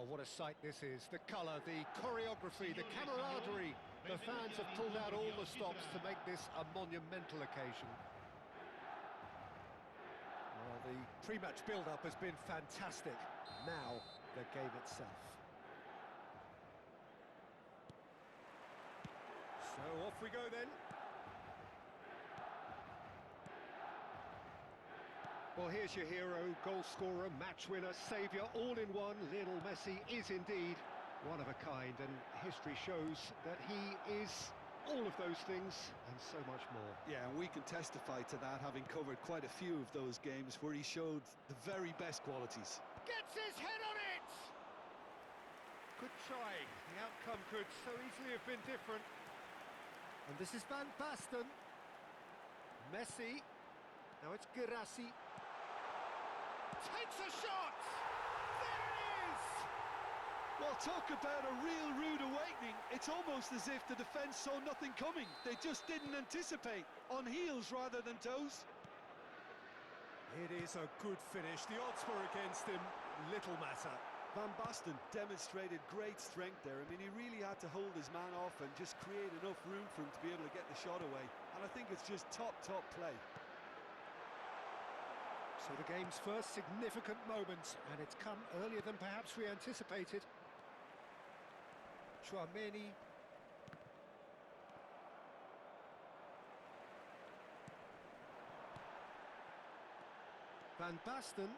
Oh, what a sight this is. The colour, the choreography, the camaraderie. The fans have pulled out all the stops to make this a monumental occasion. Well, the pre-match build-up has been fantastic. Now, the game itself. So off we go then. Well, here's your hero, goal scorer, match winner, saviour, all in one. Lionel Messi is indeed one of a kind, and history shows that he is all of those things and so much more. Yeah, and we can testify to that, having covered quite a few of those games where he showed the very best qualities. Gets his head on it! Good try. The outcome could so easily have been different. And this is Van Basten. Messi. Now it's Guirassy. Takes a shot! There it is! Well, talk about a real rude awakening. It's almost as if the defence saw nothing coming. They just didn't anticipate. On heels rather than toes. It is a good finish. The odds were against him. Little matter. Van Basten demonstrated great strength there. I mean, he really had to hold his man off and just create enough room for him to be able to get the shot away. And I think it's just top play. So the game's first significant moment, and it's come earlier than perhaps we anticipated. Chouameni. Van Basten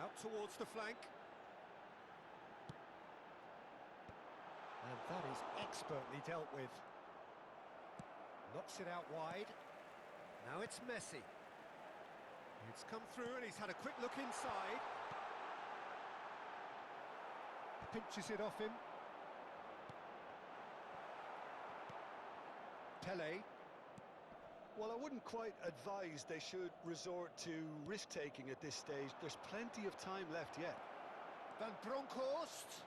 out towards the flank. And that is expertly dealt with. Knocks it out wide. Now it's Messi. It's come through and he's had a quick look inside. Pinches it off him. Pele. Well, I wouldn't quite advise they should resort to risk-taking at this stage. There's plenty of time left yet. Van Bronckhorst.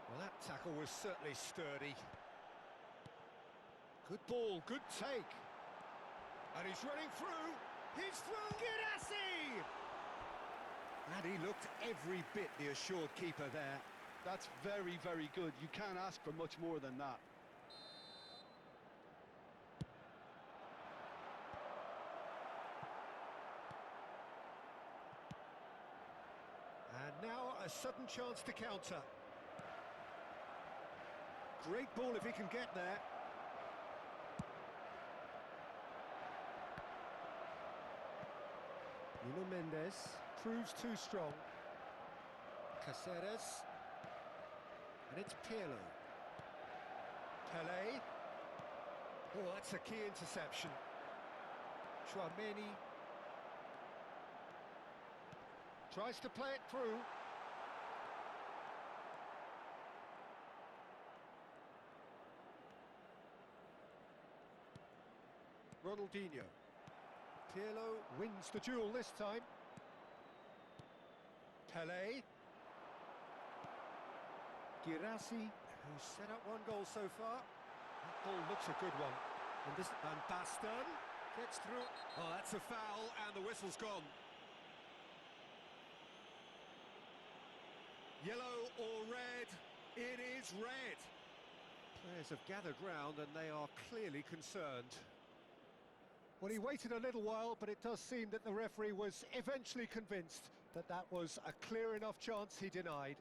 Well, that tackle was certainly sturdy. Good ball, good take. And he's running through. He's through. Guirassy! And he looked every bit the assured keeper there. That's very, very good. You can't ask for much more than that. And now a sudden chance to counter. Great ball if he can get there. Nuno Mendes proves too strong. Caceres. And it's Pirlo. Pele. Oh, that's a key interception. Chouameni. Tries to play it through. Ronaldinho. Pirlo wins the duel this time. Pele. Guirassy, who's set up one goal so far. That ball looks a good one. And this Van Basten gets through. Oh, that's a foul, and the whistle's gone. Yellow or red? It is red. Players have gathered round and they are clearly concerned. Well, he waited a little while, but it does seem that the referee was eventually convinced that that was a clear enough chance he denied.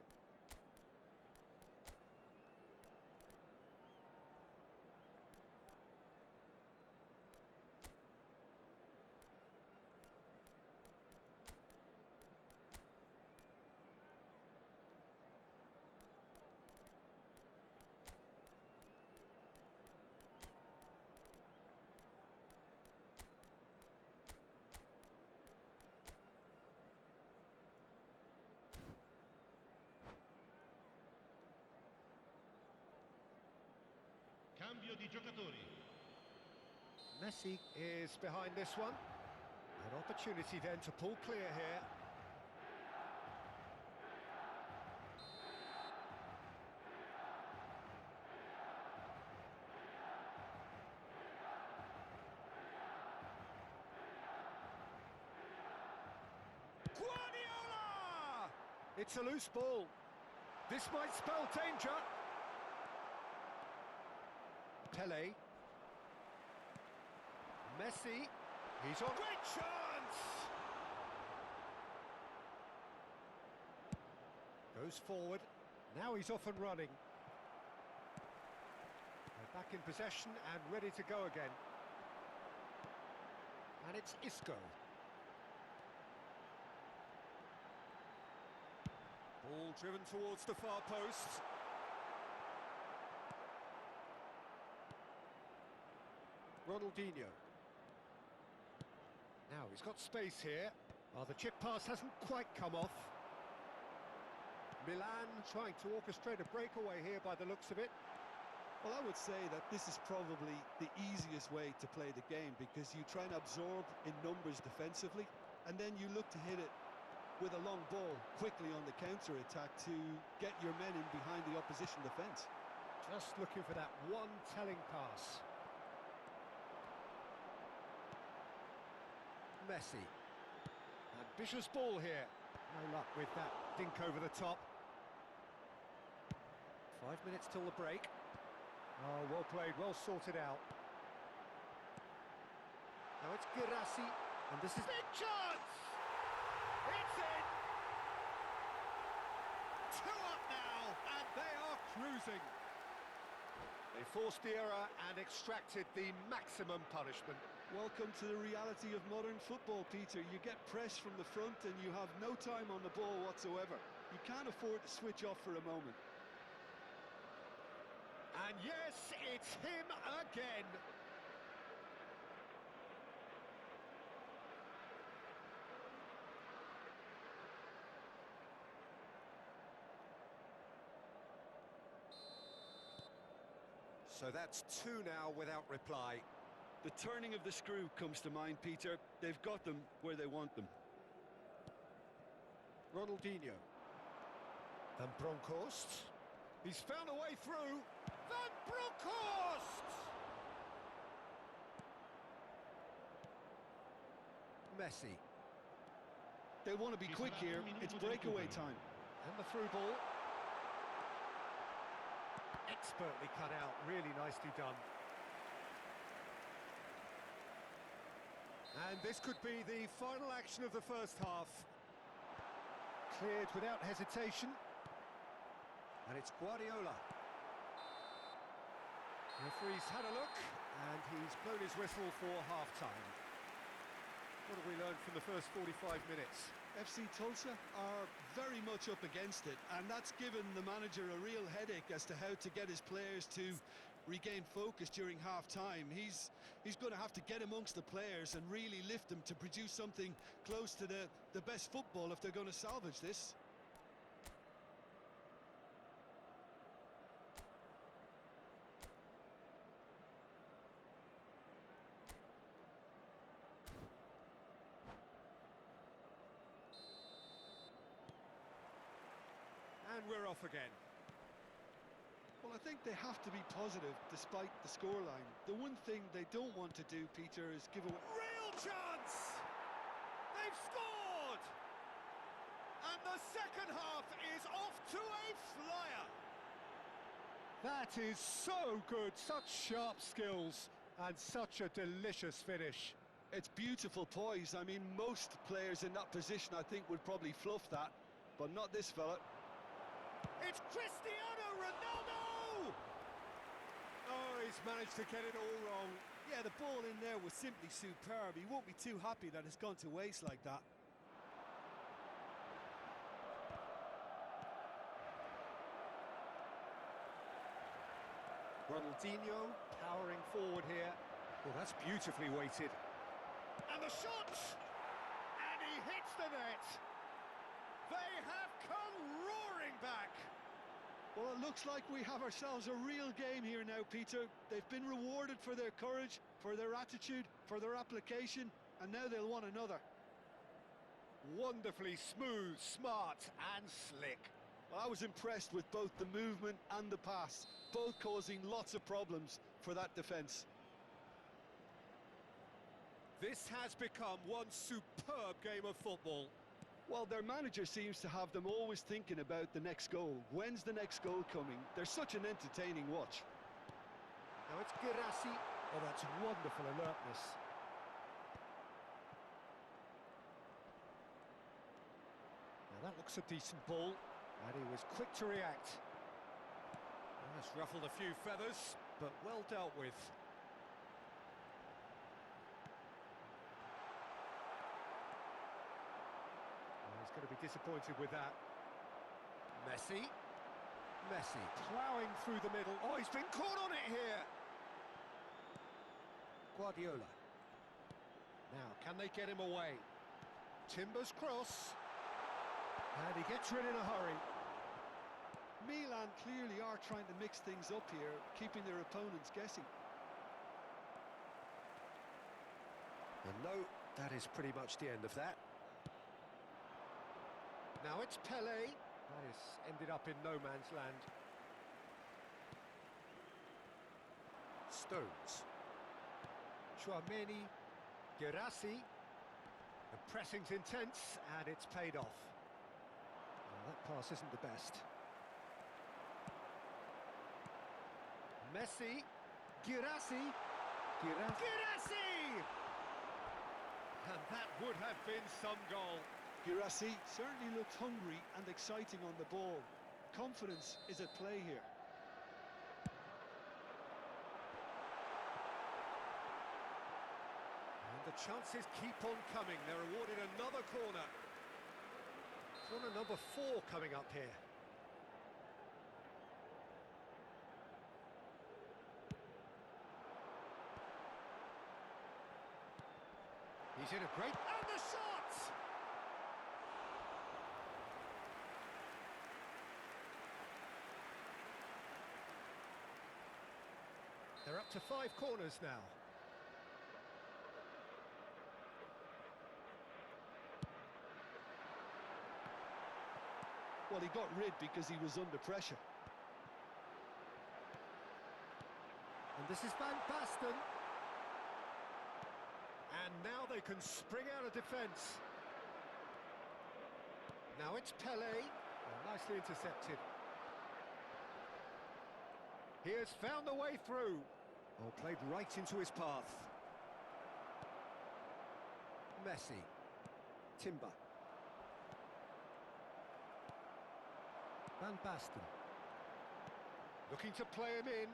Cambio di giocatori. Messi is behind this one. An opportunity then to pull clear here. It's a loose ball. This might spell danger. Pele. Messi. He's on. Great chance! Goes forward. Now he's off and running. They're back in possession and ready to go again. And it's Isco. Ball driven towards the far post. Ronaldinho. Now he's got space here. Oh, the chip pass hasn't quite come off. Milan trying to orchestrate a breakaway here by the looks of it. Well, I would say that this is probably the easiest way to play the game, because you try and absorb in numbers defensively, and then you look to hit it with a long ball quickly on the counter-attack to get your men in behind the opposition defence. Just looking for that one telling pass. Messi. Ambitious ball here. No luck with that dink over the top. 5 minutes till the break. Oh, well played, well sorted out. Now it's Girassi, and this is big chance! It's in! 2 up now, and they are cruising. They forced the error and extracted the maximum punishment. Welcome to the reality of modern football, Peter. You get pressed from the front and you have no time on the ball whatsoever. You can't afford to switch off for a moment. And yes, it's him again. So that's 2 now without reply. The turning of the screw comes to mind, Peter. They've got them where they want them. Ronaldinho. Van Bronckhorst. He's found a way through. Van Bronckhorst! Messi. They want to be quick here. It's breakaway time. And the through ball. Expertly cut out. Really nicely done. And this could be the final action of the first half. Cleared without hesitation. And it's Guardiola. Referee's had a look, and he's blown his whistle for half-time. What have we learned from the first 45 minutes? FC Tulsa are very much up against it, and that's given the manager a real headache as to how to get his players to regain focus during half-time. He's going to have to get amongst the players and really lift them to produce something close to the best football if they're going to salvage this. And we're off again. Well, I think they have to be positive despite the scoreline. The one thing they don't want to do, Peter, is give away... Real chance! They've scored! And the second half is off to a flyer! That is so good, such sharp skills and such a delicious finish. It's beautiful poise. I mean, most players in that position, I think, would probably fluff that, but not this fella. It's Cristiano Ronaldo! Oh, he's managed to get it all wrong. Yeah, the ball in there was simply superb. He won't be too happy that it's gone to waste like that. Ronaldinho powering forward here. Well, that's beautifully weighted. And the shot! And he hits the net! They have come roaring back! Well, it looks like we have ourselves a real game here now, Peter. They've been rewarded for their courage, for their attitude, for their application, and now they'll want another. Wonderfully smooth, smart and slick. Well, I was impressed with both the movement and the pass, both causing lots of problems for that defence. This has become one superb game of football. Well, their manager seems to have them always thinking about the next goal. When's the next goal coming? They're such an entertaining watch. Now it's Girassi. Oh, that's wonderful alertness. Now that looks a decent ball, and he was quick to react. And that's ruffled a few feathers, but well dealt with. He's going to be disappointed with that. Messi. Messi ploughing through the middle. Oh, he's been caught on it here. Guardiola. Now, can they get him away? Timber's cross. And he gets rid in a hurry. Milan clearly are trying to mix things up here, keeping their opponents guessing. And no, that is pretty much the end of that. Now it's Pele. That has ended up in no man's land. Stones. Chouameni. Girassi. The pressing's intense, and it's paid off. Well, that pass isn't the best. Messi. Girassi. Girassi! And that would have been some goal. Girassi certainly looked hungry and exciting on the ball. Confidence is at play here. And the chances keep on coming. They're awarded another corner. Corner number 4 coming up here. He's in a great... And the shot! They're up to 5 corners now. Well, he got rid because he was under pressure. And this is Van Basten. And now they can spring out of defence. Now it's Pele. Oh, nicely intercepted. He has found the way through. Oh, played right into his path. Messi. Timber. Van Basten. Looking to play him in.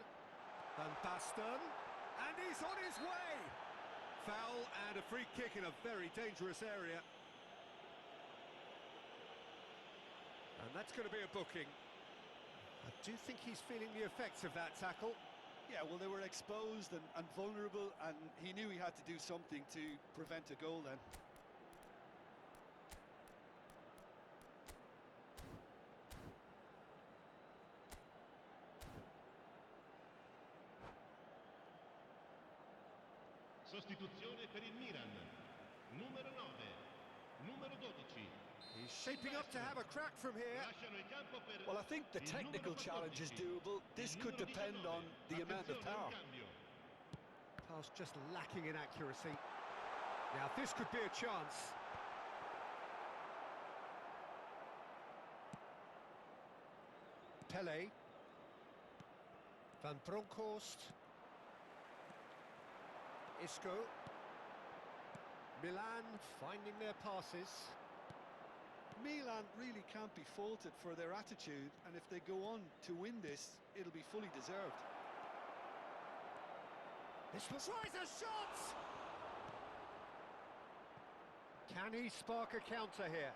Van Basten. And he's on his way. Foul and a free kick in a very dangerous area. And that's going to be a booking. I do think he's feeling the effects of that tackle. Yeah, well, they were exposed and vulnerable, and he knew he had to do something to prevent a goal then. Sostituzione per il Milan. Numero 9. Numero 12. He's shaping up to have a crack from here. Lasciano il campo per Well, I think the technical challenge is doable. This could depend on the amount of power. Pass just lacking in accuracy. Now this could be a chance. Pele. Van Bronckhorst. Isco. Milan finding their passes. Milan really can't be faulted for their attitude, and if they go on to win this, it'll be fully deserved. This will tries a shot! Can he spark a counter here?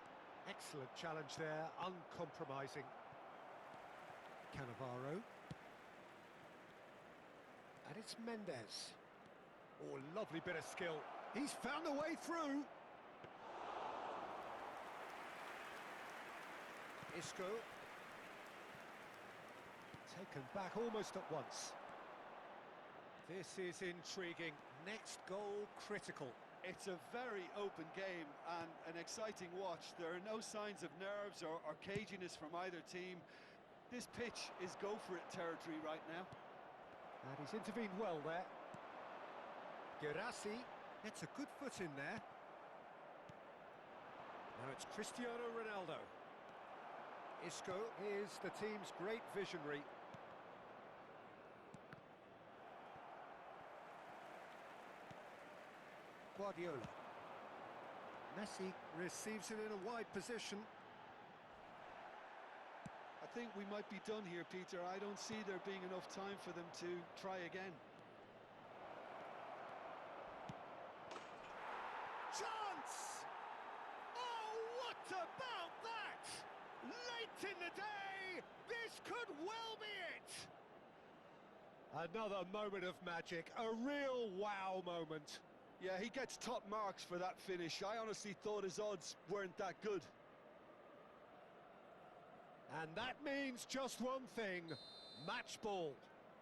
Excellent challenge there, uncompromising. Cannavaro. And it's Mendes. Oh, lovely bit of skill. He's found a way through. Isco. Taken back almost at once. This is intriguing. Next goal critical. It's a very open game and an exciting watch. There are no signs of nerves or caginess from either team. This pitch is go-for-it territory right now. And he's intervened well there. Girassi gets a good foot in there. Now it's Cristiano Ronaldo. Isco is the team's great visionary. Guardiola. Messi receives it in a wide position. I think we might be done here, Peter. I don't see there being enough time for them to try again. Chance! Oh, what about that? Late in the day, this could well be it! Another moment of magic, a real wow moment. Yeah, he gets top marks for that finish. I honestly thought his odds weren't that good. And that means just one thing, match ball.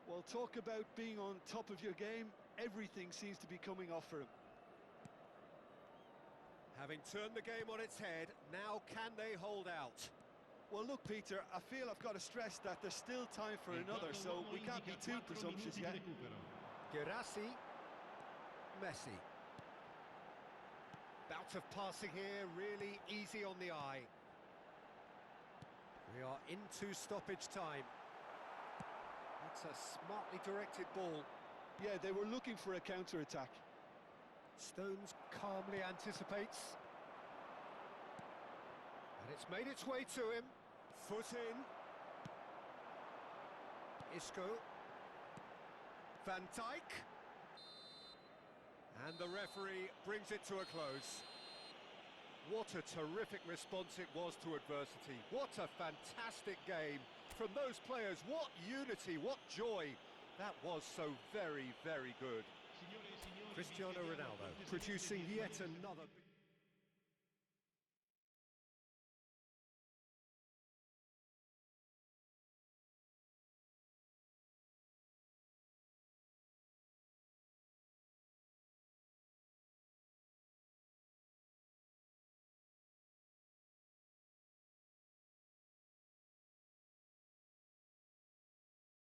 Well, talk about being on top of your game. Everything seems to be coming off for him. Having turned the game on its head, now can they hold out? Well, look, Peter, I feel I've got to stress that there's still time for another, so we can't be too presumptuous yet. Girassi, Messi. Bout of passing here, really easy on the eye. We are into stoppage time. That's a smartly directed ball. Yeah, they were looking for a counter-attack. Stones calmly anticipates. And it's made its way to him. Foot in. Isco. Van Dijk. And the referee brings it to a close. What a terrific response it was to adversity. What a fantastic game from those players. What unity, what joy. That was so very, very good. Cristiano Ronaldo producing yet another...